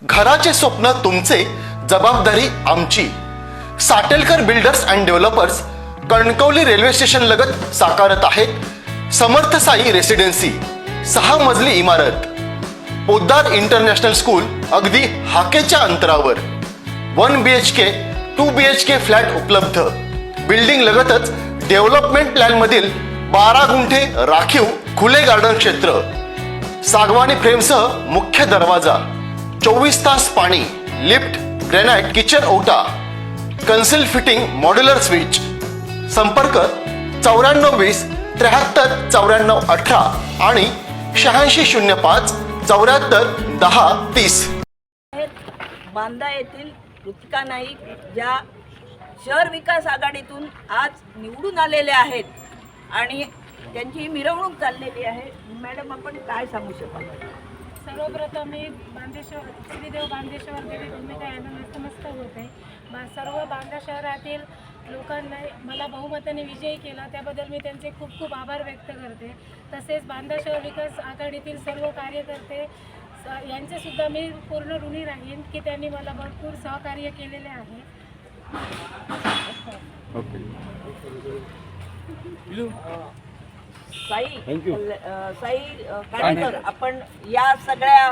घराचे स्वप्न तुमचे, जबाबदारी आमची। Satelkar builders and developers Kankavli railway station लगत साकारत आहेत समर्थ साई रेसिडेन्सी, 6 मजली इमारत, पोद्दार इंटरनॅशनल स्कूल अगदी हाकेच्या अंतरावर, 1 BHK 2 BHK फ्लॅट उपलब्ध। बिल्डिंग लगतच डेव्हलपमेंट प्लॅन मधील 12 गुंठे राखीव खुले गार्डन क्षेत्र, सागवानी फ्रेमसह मुख्य दरवाजा, 24 तास पाणी, लिफ्ट, ग्रेनाइट किचन ओटा, कन्सिल फिटिंग मॉड्युलर स्विच। संपर्क 9420 73 94 18 आणि 8605 74 10 30। बांदा येथील कृतिका नाईक ज्या शहर विकास आघाडीतून आज निवडून आलेले आहेत आणि त्यांची मिरवणूक चाललेली आहे। मॅडम, आपण काय सांगू शकाल? सर्वप्रथम मी श्रीदेव बांदेश्वर देवी भूमिका यांना नतमस्तक होते। सर्व बांदा शहरातील लोकांना मला बहुमताने विजयी केला, त्याबद्दल मी त्यांचे खूप खूप आभार व्यक्त करते। तसेच बांदा शहर विकास आघाडीतील सर्व कार्यकर्ते यांचेसुद्धा मी पूर्ण ऋणी राहीन की त्यांनी मला भरपूर सहकार्य केलेले आहे। साई काणेकर, आपण या सगळ्या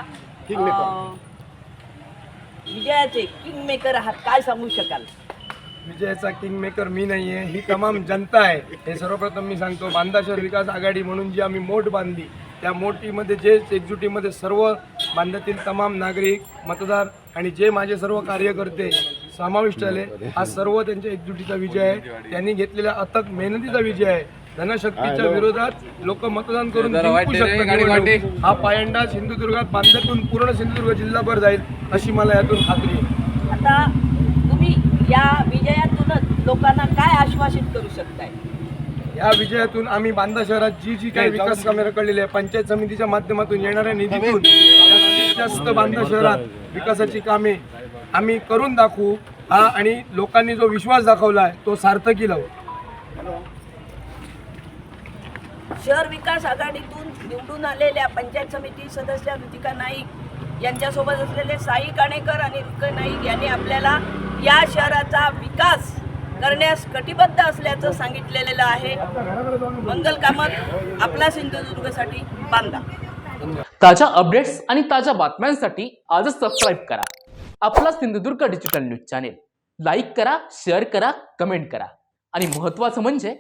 विजयाचे किंग मेकर आहात, काय सांगू शकाल? विजयाचा किंग मेकर मी नाही आहे, ही तमाम जनता आहे। हे सर्वप्रथम मी सांगतो, बांदा शहर विकास आघाडी म्हणून जी आम्ही मोठ बांधली, त्या मोठीमध्ये जे एकजुटीमध्ये सर्व बांद्यातील तमाम नागरिक, मतदार आणि जे माझे सर्व कार्यकर्ते समाविष्ट झाले, हा सर्व त्यांच्या एकजुटीचा विजय आहे। त्यांनी घेतलेल्या अथक मेहनतीचा विजय आहे। धनशक्तीच्या विरोधात लोक मतदान करून जिंकू शकतात। हा पायंडा सिंधुदुर्गात, बांद्यातून पूर्ण सिंधुदुर्ग जिल्हाभर जाईल अशी मला यातून खात्री आहे। आता तुम्ही या विजयातूनच लोकांना काय आश्वासित करू शकताय? या विजयातून आम्ही बांदा शहरात जी काही विकास कामे रखडलेली आहे, पंचायत समितीच्या माध्यमातून येणाऱ्या निधीतून जास्तीत जास्त बांदा शहरात विकासाची कामे आम्ही करून दाखवू। आणि लोकांनी जो विश्वास दाखवला आहे तो सार्थकी लावू। शहर विकास आघाडीतून निवडून आलेल्या पंचायत समिती सदस्य कृतिका नाईक यांच्यासोबत असलेले साई काणेकर आणि कृतिका नाईक यांनी आपल्याला या शहराचा विकास करण्यास कटिबद्ध असल्याचं सांगितलेलं आहे। मंगल कामत, आपला सिंधुदुर्गसाठी बांदा। ताज्या अपडेट्स आणि ताज्या बातम्यांसाठी आजच सबस्क्राईब करा आपला Sindhudurg digital news channel. Like करा, शेअर करा, कमेंट करा आणि महत्त्वाचं म्हणजे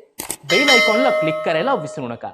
बेल आयकॉनला क्लिक करायला विसरू नका।